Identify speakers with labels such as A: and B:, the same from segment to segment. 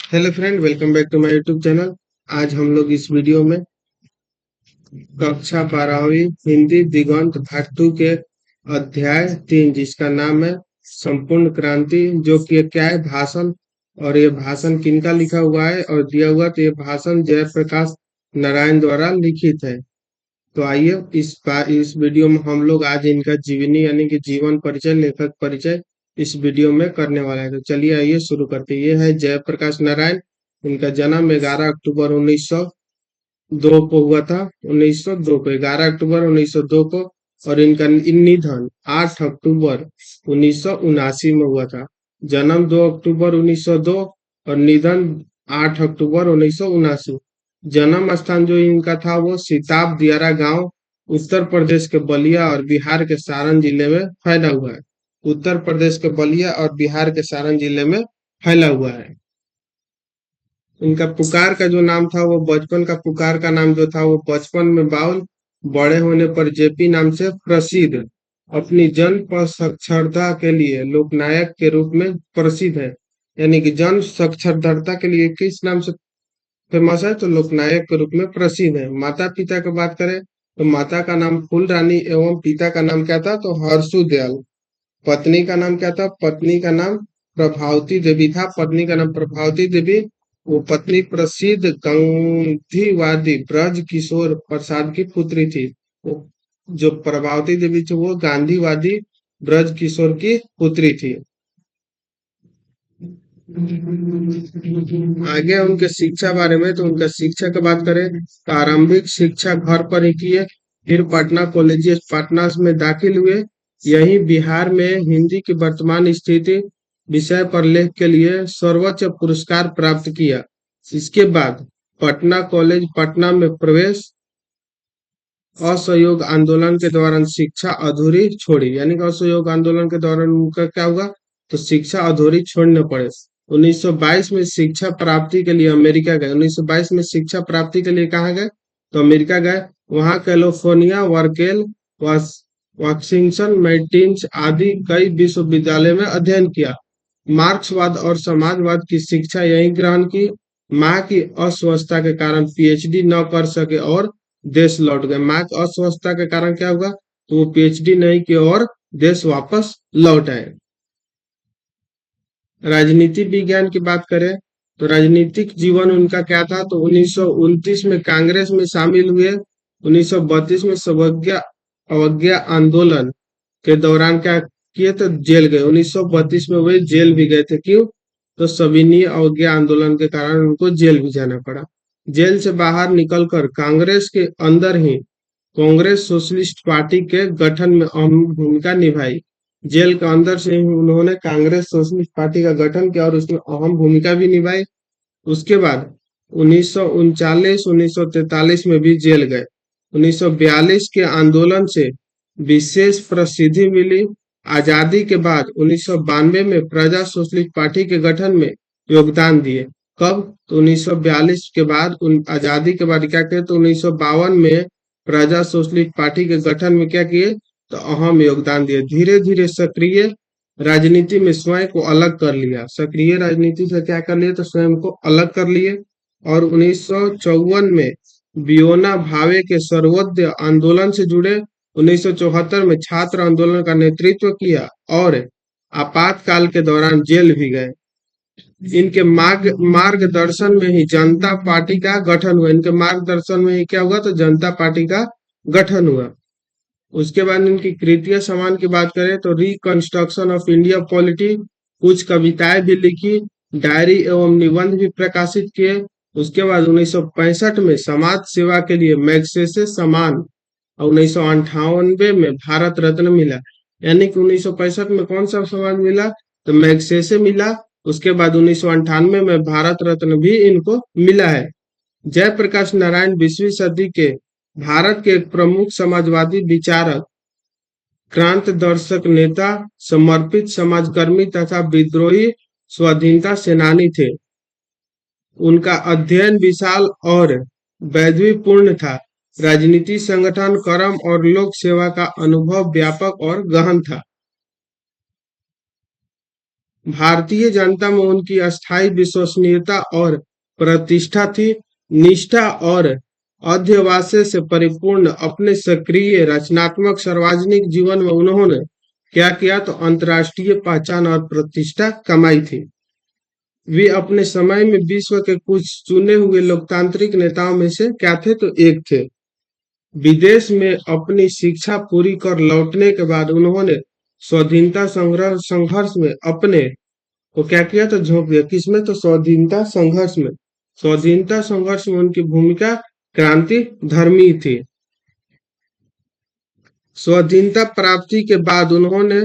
A: Hello friend, welcome back to my YouTube channel. आज हम लोग इस वीडियो में कक्षा 12वीं हिंदी दिगंत पार्ट 2 के अध्याय 3 जिसका नाम है संपूर्ण क्रांति, जो कि क्या है, भाषण। और ये भाषण किनका लिखा हुआ है और दिया हुआ, तो ये भाषण जयप्रकाश नारायण द्वारा लिखित है। तो आइए इस वीडियो में हम लोग आज इनका जीवनी यानी कि जीवन परिचय, लेखक परिचय इस वीडियो में करने वाला है। तो चलिए आइए शुरू करते हैं। ये है जयप्रकाश नारायण। इनका जन्म 11 अक्टूबर 1902 को हुआ था। 1902 को 11 अक्टूबर 1902 को। और इनका निधन 8 अक्टूबर 1979 में हुआ था। जन्म 2 अक्टूबर 1902 और निधन 8 अक्टूबर 1979। जन्म स्थान जो इनका था वो सिताब दियारा गांव, उत्तर प्रदेश के बलिया और बिहार के सारण जिले में फैला हुआ है। उत्तर प्रदेश के बलिया और बिहार के सारण जिले में फैला हुआ है। इनका पुकार का जो नाम था, वो बचपन का पुकार का नाम जो था वो बचपन में बाउल, बड़े होने पर जेपी नाम से प्रसिद्ध। अपनी जन साक्षरता के लिए लोकनायक के रूप में प्रसिद्ध है। यानी कि जन साक्षरता के लिए किस नाम से फेमस है, तो लोकनायक के रूप में प्रसिद्ध है। माता पिता की बात करें तो माता का नाम फूल रानी एवं पिता का नाम क्या था, तो हर्षु दयाल। पत्नी का नाम क्या था, पत्नी का नाम प्रभावती देवी था। पत्नी का नाम प्रभावती देवी। वो पत्नी प्रसिद्ध गांधीवादी ब्रज किशोर प्रसाद की पुत्री थी। वो जो प्रभावती देवी थी वो गांधीवादी ब्रज किशोर की पुत्री थी। आगे उनके शिक्षा बारे में, तो उनका शिक्षा की बात करें तो आरंभिक शिक्षा घर पर ही की है। फिर पटना कॉलेज पटना में दाखिल हुए। यही बिहार में हिंदी की वर्तमान स्थिति विषय पर लेख के लिए सर्वोच्च पुरस्कार प्राप्त किया। इसके बाद पटना कॉलेज पटना में प्रवेश। असहयोग आंदोलन के दौरान शिक्षा अधूरी छोड़ी, यानी कि असहयोग आंदोलन के दौरान उनका क्या हुआ, तो शिक्षा अधूरी छोड़ने पड़े। 1922 में शिक्षा प्राप्ति के लिए अमेरिका गए। 1922 में शिक्षा प्राप्ति के लिए कहाँ गए, तो अमेरिका गए। वहां कैलिफोर्निया, वर्केल, वाशिंगटन, मैटिन्स आदि कई विश्वविद्यालय में अध्ययन किया। मार्क्सवाद और समाजवाद की शिक्षा यहीं ग्रहण की। माँ की अस्वस्थता के कारण पीएचडी न कर सके और देश लौट गए। माँ की अस्वस्थता के कारण क्या हुआ, तो वो पीएचडी नहीं किए और देश वापस लौट आए। राजनीति विज्ञान की बात करें तो राजनीतिक जीवन उनका क्या था, तो 1929 में कांग्रेस में शामिल हुए। 1932 में सवज्ञा अवज्ञा आंदोलन के दौरान क्या किए, तो जेल गए। 1932 में वे जेल भी गए थे। क्यों, तो सविनय अवज्ञा आंदोलन के कारण उनको जेल भी जाना पड़ा। जेल से बाहर निकलकर कांग्रेस के अंदर ही कांग्रेस सोशलिस्ट पार्टी के गठन में अहम भूमिका निभाई। जेल के अंदर से ही उन्होंने कांग्रेस सोशलिस्ट पार्टी का गठन किया और उसमें अहम भूमिका भी निभाई। उसके बाद 1939 1943 में भी जेल गए। 1942 के आंदोलन से विशेष प्रसिद्धि मिली। आजादी के बाद 1992 में प्रजा सोशलिस्ट पार्टी के गठन में योगदान दिए। कब, तो 1942 के बाद, आजादी के बाद क्या किए, तो 1952 में प्रजा सोशलिस्ट पार्टी के गठन में क्या किए, तो अहम योगदान दिए। धीरे धीरे सक्रिय राजनीति में स्वयं को अलग कर लिया। सक्रिय राजनीति से क्या कर लिया, तो स्वयं को अलग कर लिए। और 1954 में बियोना भावे के सर्वोदय आंदोलन से जुड़े। 1974 में छात्र आंदोलन का नेतृत्व किया और आपातकाल के दौरान जेल भी गए। इनके मार्गदर्शन में ही जनता पार्टी का गठन हुआ। इनके मार्गदर्शन में ही क्या हुआ, तो जनता पार्टी का गठन हुआ। उसके बाद इनकी कृतियां समान की बात करें तो रिकंस्ट्रक्शन ऑफ इंडिया पॉलिटी, कुछ कविताएं भी लिखी, डायरी एवं निबंध भी प्रकाशित किए। उसके बाद 1965 में समाज सेवा के लिए मैग्सेसे सम्मान और 1998 में भारत रत्न मिला। यानी कि 1965 में कौन सा सम्मान मिला, तो मैग्सेसे मिला। उसके बाद 1998 में भारत रत्न भी इनको मिला है। जयप्रकाश नारायण 20वीं सदी के भारत के एक प्रमुख समाजवादी विचारक, क्रांत दर्शक नेता, समर्पित समाजकर्मी तथा विद्रोही स्वाधीनता सेनानी थे। उनका अध्ययन विशाल और वैधव्यपूर्ण था। राजनीति, संगठन, कर्म और लोक सेवा का अनुभव व्यापक और गहन था। भारतीय जनता में उनकी अस्थायी विश्वसनीयता और प्रतिष्ठा थी। निष्ठा और अध्यवसाय से परिपूर्ण अपने सक्रिय रचनात्मक सार्वजनिक जीवन में उन्होंने क्या किया, तो अंतर्राष्ट्रीय पहचान और प्रतिष्ठा कमाई थी। वे अपने समय में विश्व के कुछ चुने हुए लोकतांत्रिक नेताओं में से क्या थे, तो एक थे। विदेश में अपनी शिक्षा पूरी कर लौटने के बाद उन्होंने स्वाधीनता संग्रह संघर्ष में अपने को क्या किया, तो झोंक दिया। किसमें, तो स्वाधीनता संघर्ष में। स्वाधीनता संघर्ष में उनकी भूमिका क्रांति धर्मी थी। स्वाधीनता प्राप्ति के बाद उन्होंने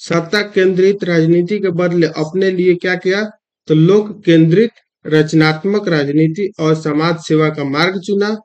A: सत्ता केंद्रित राजनीति के बदले अपने लिए क्या किया, तो लोक केंद्रित रचनात्मक राजनीति और समाज सेवा का मार्ग चुना।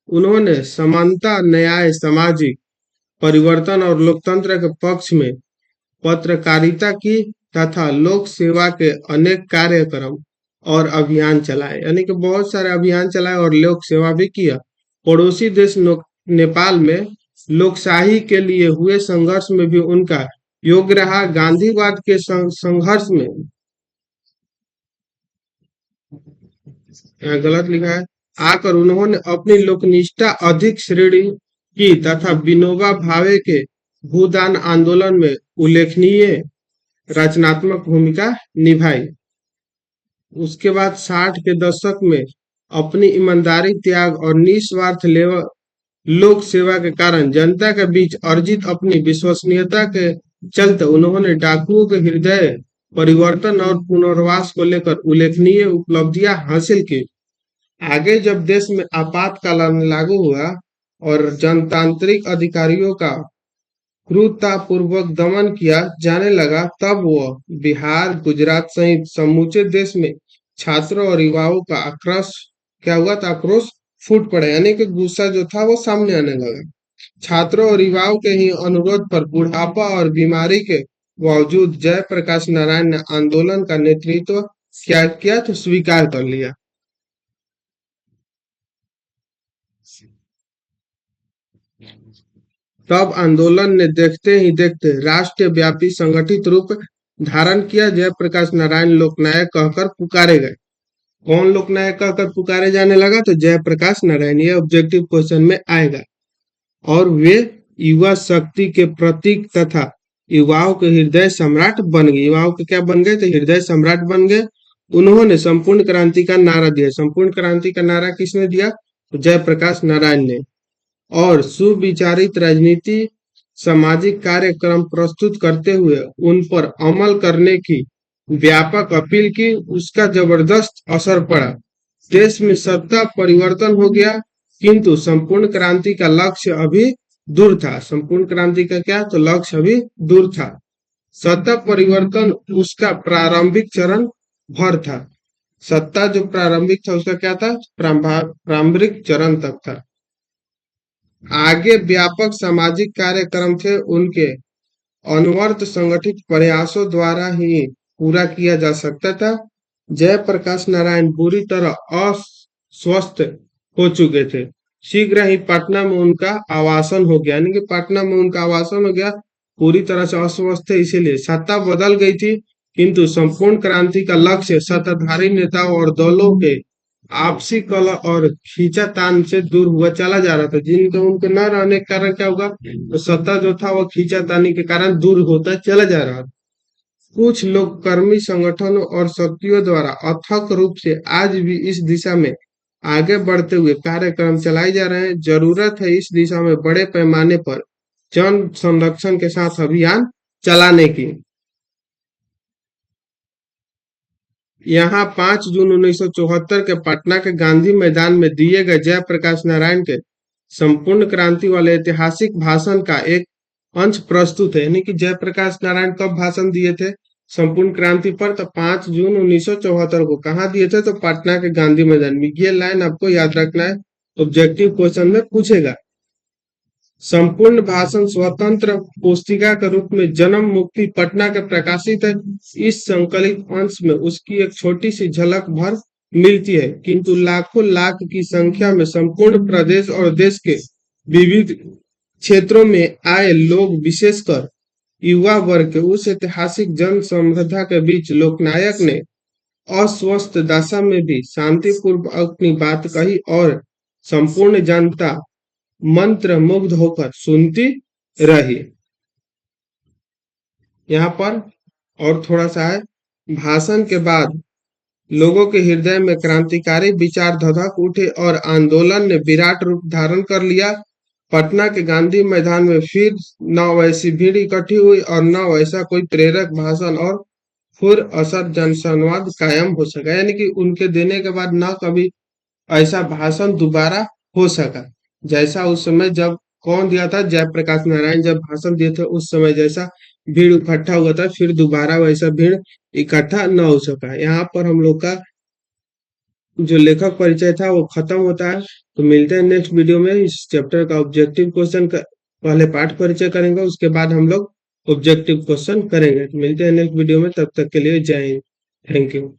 A: उन्होंने समानता, न्याय, सामाजिक परिवर्तन और लोकतंत्र के पक्ष में पत्रकारिता की तथा लोक सेवा के अनेक कार्यक्रम और अभियान चलाए, यानी कि बहुत सारे अभियान चलाए और लोक सेवा भी किया। पड़ोसी देश नेपाल में लोकशाही के लिए हुए संघर्ष में भी उनका योग रहा। गांधीवाद के संघर्ष में, गलत लिखा है, आकर उन्होंने अपनी लोकनिष्ठा अधिक श्रेणी की तथा विनोबा भावे के भूदान आंदोलन में उल्लेखनीय रचनात्मक भूमिका निभाई। उसके बाद 60 के दशक में अपनी ईमानदारी, त्याग और निस्वार्थ लोक सेवा के कारण जनता के बीच अर्जित अपनी विश्वसनीयता के चलते उन्होंने डाकुओं के हृदय परिवर्तन और पुनर्वास को लेकर उल्लेखनीय उपलब्धियां हासिल की। आगे जब देश में आपातकाल लागू हुआ और जनतांत्रिक अधिकारियों का क्रूरतापूर्वक दमन किया जाने लगा, तब वह बिहार, गुजरात सहित समूचे देश में छात्रों और युवाओं का आक्रोश क्या हुआ था, आक्रोश फूट पड़ा, यानी कि गुस्सा जो था वो सामने आने लगा। छात्रों और युवाओं के ही अनुरोध पर बुढ़ापा और बीमारी के बावजूद जयप्रकाश नारायण ने आंदोलन का नेतृत्व क्या किया, तो स्वीकार कर लिया। तब आंदोलन ने देखते ही देखते राष्ट्रव्यापी संगठित रूप धारण किया। जयप्रकाश नारायण लोकनायक कहकर पुकारे गए। कौन लोकनायक कहकर पुकारे जाने लगा, तो जयप्रकाश नारायण। ये ऑब्जेक्टिव क्वेश्चन में आएगा। और वे युवा शक्ति के प्रतीक तथा युवाओं के हृदय सम्राट बन गए। युवाओं के क्या बन गए, तो हृदय सम्राट बन गए। उन्होंने संपूर्ण क्रांति का नारा दिया। संपूर्ण क्रांति का नारा किसने दिया, तो जयप्रकाश नारायण ने। और सुविचारित राजनीति, सामाजिक कार्यक्रम प्रस्तुत करते हुए उन पर अमल करने की व्यापक अपील की। उसका जबरदस्त असर पड़ा। देश में सत्ता परिवर्तन हो गया, किंतु संपूर्ण क्रांति का लक्ष्य अभी दूर था। संपूर्ण क्रांति का क्या, तो लक्ष्य अभी दूर था। सत्ता परिवर्तन उसका प्रारंभिक चरण भर था। सत्ता जो प्रारंभिक था उसका क्या था, प्रारंभिक चरण तक था। आगे व्यापक सामाजिक कार्यक्रम थे, उनके अनवरत संगठित प्रयासों द्वारा ही पूरा किया जा सकता था। जयप्रकाश नारायण बुरी तरह अस्वस्थ हो चुके थे। शीघ्र ही पटना में उनका आवासन हो गया, यानी कि पटना में उनका आवासन हो गया। पूरी तरह से अस्वस्थ थे, इसीलिए सत्ता बदल गई थी, किंतु संपूर्ण क्रांति का लक्ष्य सत्ताधारी नेताओं और दलों के आपसी कलह और खींचातान से दूर हुआ चला जा रहा था। जिनके उनके न रहने के कारण क्या होगा, तो सत्ता जो था वो खींचातानी के कारण दूर होता चला जा रहा था। कुछ लोग कर्मी संगठनों और शक्तियों द्वारा अथक रूप से आज भी इस दिशा में आगे बढ़ते हुए कार्यक्रम चलाए जा रहे हैं। जरूरत है इस दिशा में बड़े पैमाने पर जन संरक्षण के साथ अभियान चलाने की। यहाँ 5 जून 1974 के पटना के गांधी मैदान में दिए गए जयप्रकाश नारायण के संपूर्ण क्रांति वाले ऐतिहासिक भाषण का एक अंश प्रस्तुत है। यानी कि जयप्रकाश नारायण कब भाषण दिए थे संपूर्ण क्रांति पर, तो 5 जून 1974 को। कहाँ दिए थे, तो पटना के गांधी मैदान में। ये लाइन आपको याद रखना है, ऑब्जेक्टिव क्वेश्चन में पूछेगा। संपूर्ण भाषण स्वतंत्र पुस्तिका के रूप में जन्म मुक्ति पटना के प्रकाशित है। इस संकलित अंश में उसकी एक छोटी सी झलक भर मिलती है, किंतु लाखों लाख की संख्या में संपूर्ण प्रदेश और देश के विविध क्षेत्रों में आए लोग, विशेषकर युवा वर्ग के उस ऐतिहासिक जन समृद्धा के बीच लोकनायक ने अस्वस्थ दशा में भी शांतिपूर्वक अपनी बात कही और संपूर्ण जनता मंत्र मुग्ध होकर सुनती रही। यहाँ पर और थोड़ा सा है, भाषण के बाद लोगों के हृदय में क्रांतिकारी विचार धधक उठे और आंदोलन ने विराट रूप धारण कर लिया। पटना के गांधी मैदान में फिर न वैसी भीड़ इकट्ठी हुई और न वैसा कोई प्रेरक भाषण और फिर असर जनसंवाद कायम हो सका, यानी कि उनके देने के बाद न कभी ऐसा भाषण दोबारा हो सका जैसा उस समय जब कौन दिया था, जयप्रकाश नारायण जब भाषण दिए थे उस समय जैसा भीड़ इकट्ठा हुआ था, फिर दोबारा वैसा भीड़ इकट्ठा न हो सका। यहाँ पर हम लोग का जो लेखक परिचय था वो खत्म होता है। तो मिलते हैं नेक्स्ट वीडियो में। इस चैप्टर का ऑब्जेक्टिव क्वेश्चन का पहले पाठ परिचय करेंगे, उसके बाद हम लोग ऑब्जेक्टिव क्वेश्चन करेंगे। तो मिलते हैं नेक्स्ट वीडियो में, तब तक के लिए जय हिंद, थैंक यू।